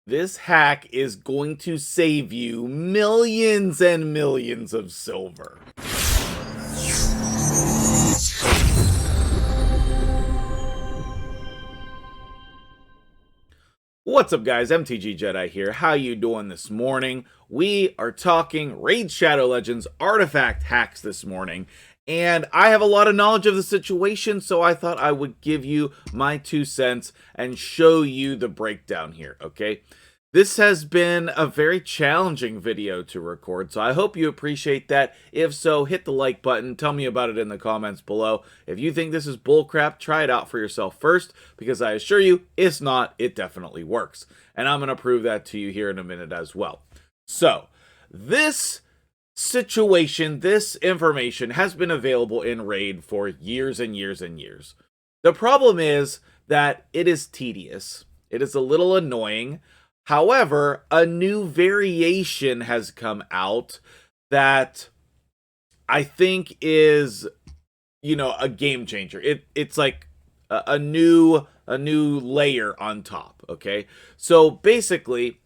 This hack is going to save you millions and millions of silver. What's up, guys? MtgJedi here. How you doing this morning? We are talking Raid Shadow Legends artifact hacks this morning, and I have a lot of knowledge of the situation, so I thought I would give you my 2 cents and show you the breakdown here, okay? This has been a very challenging video to record, so I hope you appreciate that. If so, hit the like button. Tell me about it in the comments below. If you think this is bullcrap, try it out for yourself first, because I assure you, it's not, it definitely works. And I'm going to prove that to you here in a minute as well. So, this situation, this information has been available in Raid for years and years and years. The problem is that it is tedious. It is a little annoying. However, a new variation has come out that I think is, a game changer. It's like a new layer on top, okay? So basically,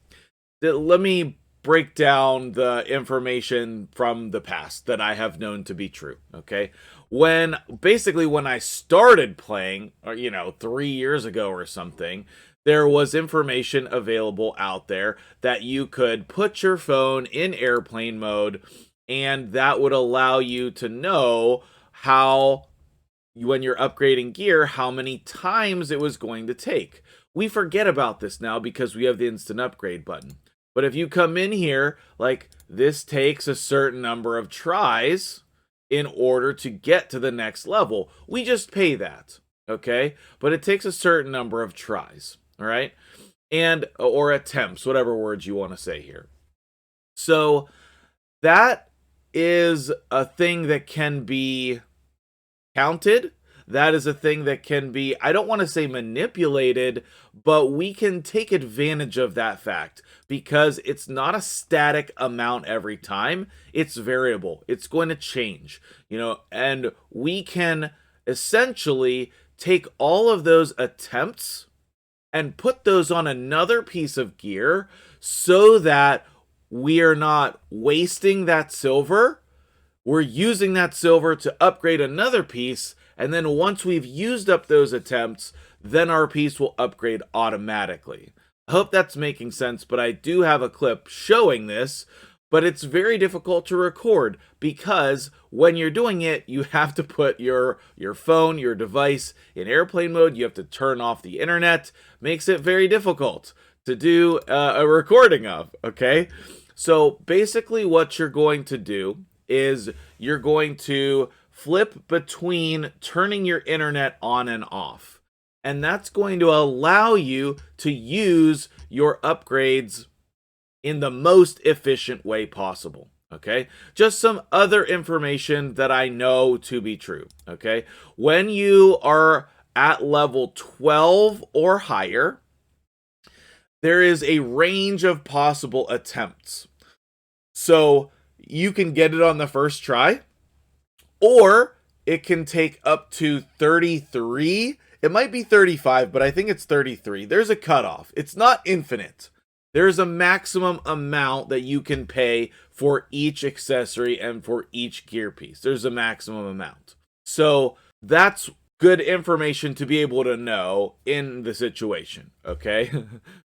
let me break down the information from the past that I have known to be true, okay? When I started playing, or 3 years ago or something, there was information available out there that you could put your phone in airplane mode, and that would allow you to know how, when you're upgrading gear, how many times it was going to take. We forget about this now because we have the instant upgrade button. But if you come in here, like, this takes a certain number of tries in order to get to the next level. We just pay that, okay? But it takes a certain number of tries. All right, or attempts, whatever words you want to say here. So that is a thing that can be counted. That is a thing that can be, I don't want to say manipulated, but we can take advantage of that fact because it's not a static amount every time. It's variable. It's going to change, and we can essentially take all of those attempts and put those on another piece of gear so that we are not wasting that silver. We're using that silver to upgrade another piece, and then once we've used up those attempts, then our piece will upgrade automatically. I hope that's making sense, but I do have a clip showing this, but it's very difficult to record because when you're doing it, you have to put your phone, your device in airplane mode. You have to turn off the internet. Makes it very difficult to do a recording of, okay? So basically what you're going to do is you're going to flip between turning your internet on and off. And that's going to allow you to use your upgrades in the most efficient way possible, okay? Just some other information that I know to be true, okay? When you are at level 12 or higher, there is a range of possible attempts. So you can get it on the first try, or it can take up to 33. It might be 35, but I think it's 33. There's a cutoff. It's not infinite. There's a maximum amount that you can pay for each accessory and for each gear piece. There's a maximum amount. So that's good information to be able to know in the situation, okay?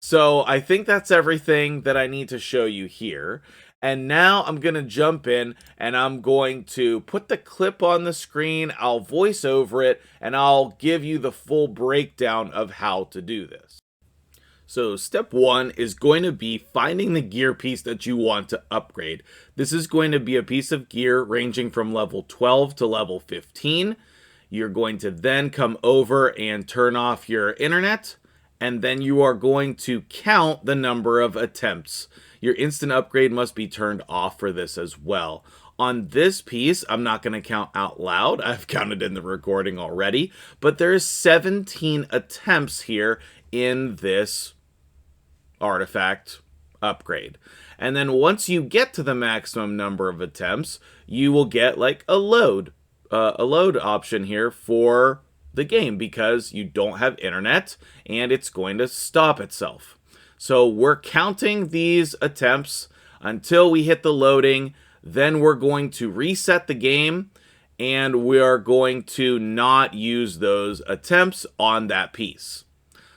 So I think that's everything that I need to show you here. And now I'm going to jump in and I'm going to put the clip on the screen. I'll voice over it and I'll give you the full breakdown of how to do this. So step 1 is going to be finding the gear piece that you want to upgrade. This is going to be a piece of gear ranging from level 12 to level 15. You're going to then come over and turn off your internet, and then you are going to count the number of attempts. Your instant upgrade must be turned off for this as well. On this piece, I'm not going to count out loud. I've counted in the recording already, but there's 17 attempts here in this artifact upgrade. And then once you get to the maximum number of attempts, you will get like a load option here for the game because you don't have internet and it's going to stop itself. So we're counting these attempts until we hit the loading. Then we're going to reset the game, and we are going to not use those attempts on that piece.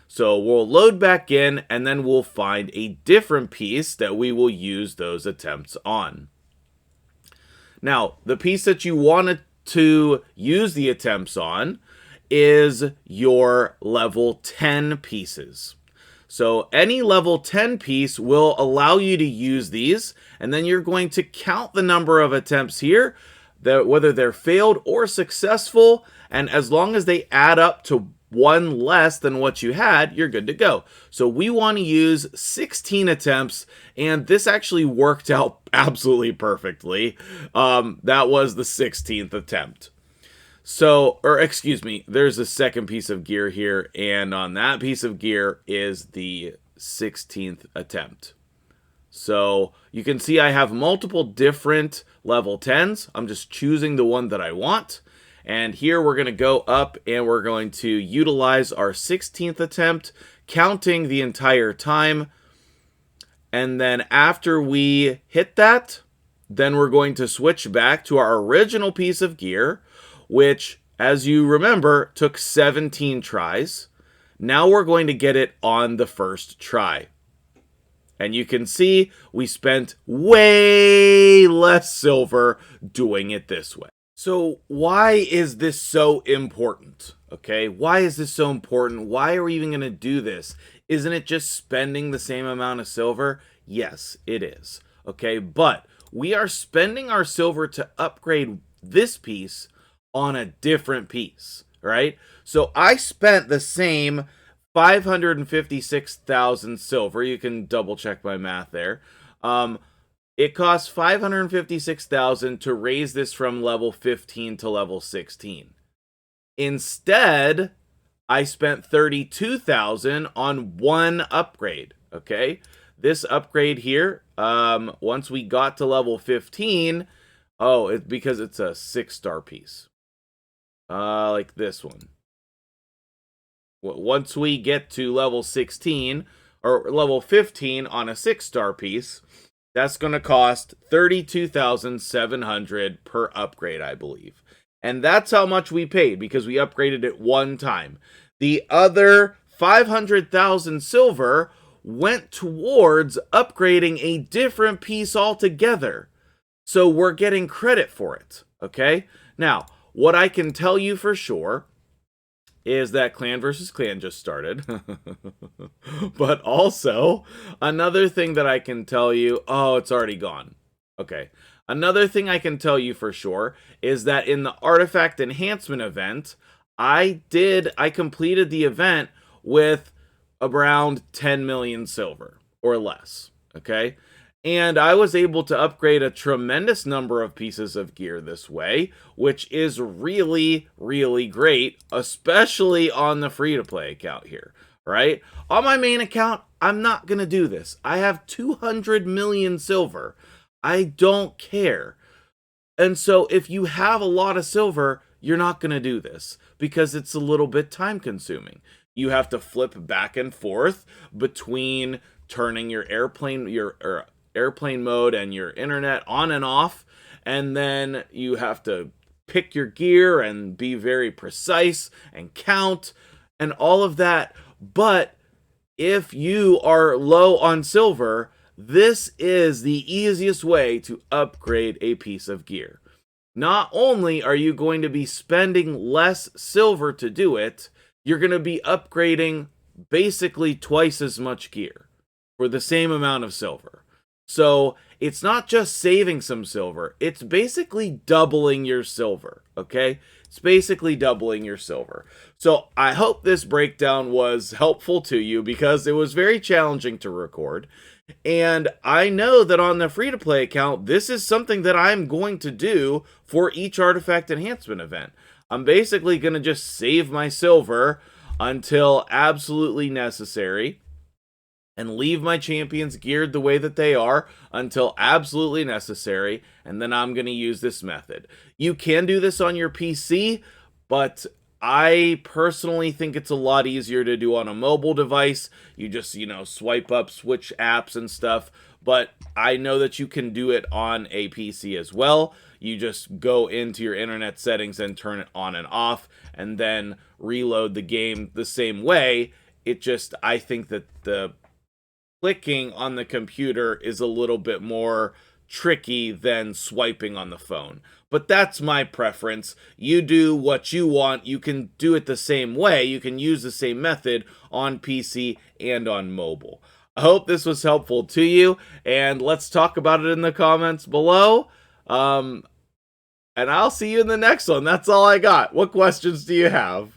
So we'll load back in, and then we'll find a different piece that we will use those attempts on. Now, the piece that you wanted to use the attempts on is your level 10 pieces. So any level 10 piece will allow you to use these, and then you're going to count the number of attempts here, whether they're failed or successful, and as long as they add up to one less than what you had, you're good to go. So we want to use 16 attempts, and this actually worked out absolutely perfectly. That was the 16th attempt. So, or excuse me, there's a second piece of gear here, and on that piece of gear is the 16th attempt. So you can see I have multiple different level 10s. I'm just choosing the one that I want. And here we're going to go up and we're going to utilize our 16th attempt, counting the entire time. And then after we hit that, then we're going to switch back to our original piece of gear, which, as you remember, took 17 tries. Now we're going to get it on the first try. And you can see we spent way less silver doing it this way. So why is this so important? Okay, why is this so important? Why are we even going to do this? Isn't it just spending the same amount of silver? Yes, it is. Okay, but we are spending our silver to upgrade this piece on a different piece, right? So I spent the same 556,000 silver. You can double check my math there. It costs 556,000 to raise this from level 15 to level 16. Instead, I spent 32,000 on one upgrade, okay? This upgrade here, once we got to level 15, it's because it's a 6-star piece. Like this one. Once we get to level 16, or level 15 on a 6-star piece, that's going to cost 32,700 per upgrade, I believe. And that's how much we paid because we upgraded it one time. The other 500,000 silver went towards upgrading a different piece altogether. So we're getting credit for it, okay? Now, what I can tell you for sure is that Clan versus Clan just started. But also, another thing that I can tell you... Oh, it's already gone. Okay. Another thing I can tell you for sure is that in the Artifact Enhancement event, I completed the event with around 10 million silver or less. Okay? And I was able to upgrade a tremendous number of pieces of gear this way, which is really, really great, especially on the free-to-play account here, right? On my main account, I'm not going to do this. I have 200 million silver. I don't care. And so if you have a lot of silver, you're not going to do this because it's a little bit time-consuming. You have to flip back and forth between turning your airplane mode and your internet on and off, and then you have to pick your gear and be very precise and count and all of that. But if you are low on silver, this is the easiest way to upgrade a piece of gear. Not only are you going to be spending less silver to do it, you're going to be upgrading basically twice as much gear for the same amount of silver. So it's not just saving some silver, it's basically doubling your silver, okay? It's basically doubling your silver. So I hope this breakdown was helpful to you because it was very challenging to record. And I know that on the free-to-play account, this is something that I'm going to do for each Artifact Enhancement event. I'm basically going to just save my silver until absolutely necessary, and leave my champions geared the way that they are until absolutely necessary, and then I'm going to use this method. You can do this on your PC, but I personally think it's a lot easier to do on a mobile device. You just, swipe up, switch apps and stuff. But I know that you can do it on a PC as well. You just go into your internet settings and turn it on and off, and then reload the game the same way. I think that the clicking on the computer is a little bit more tricky than swiping on the phone. But that's my preference. You do what you want. You can do it the same way. You can use the same method on PC and on mobile. I hope this was helpful to you, and let's talk about it in the comments below. And I'll see you in the next one. That's all I got. What questions do you have?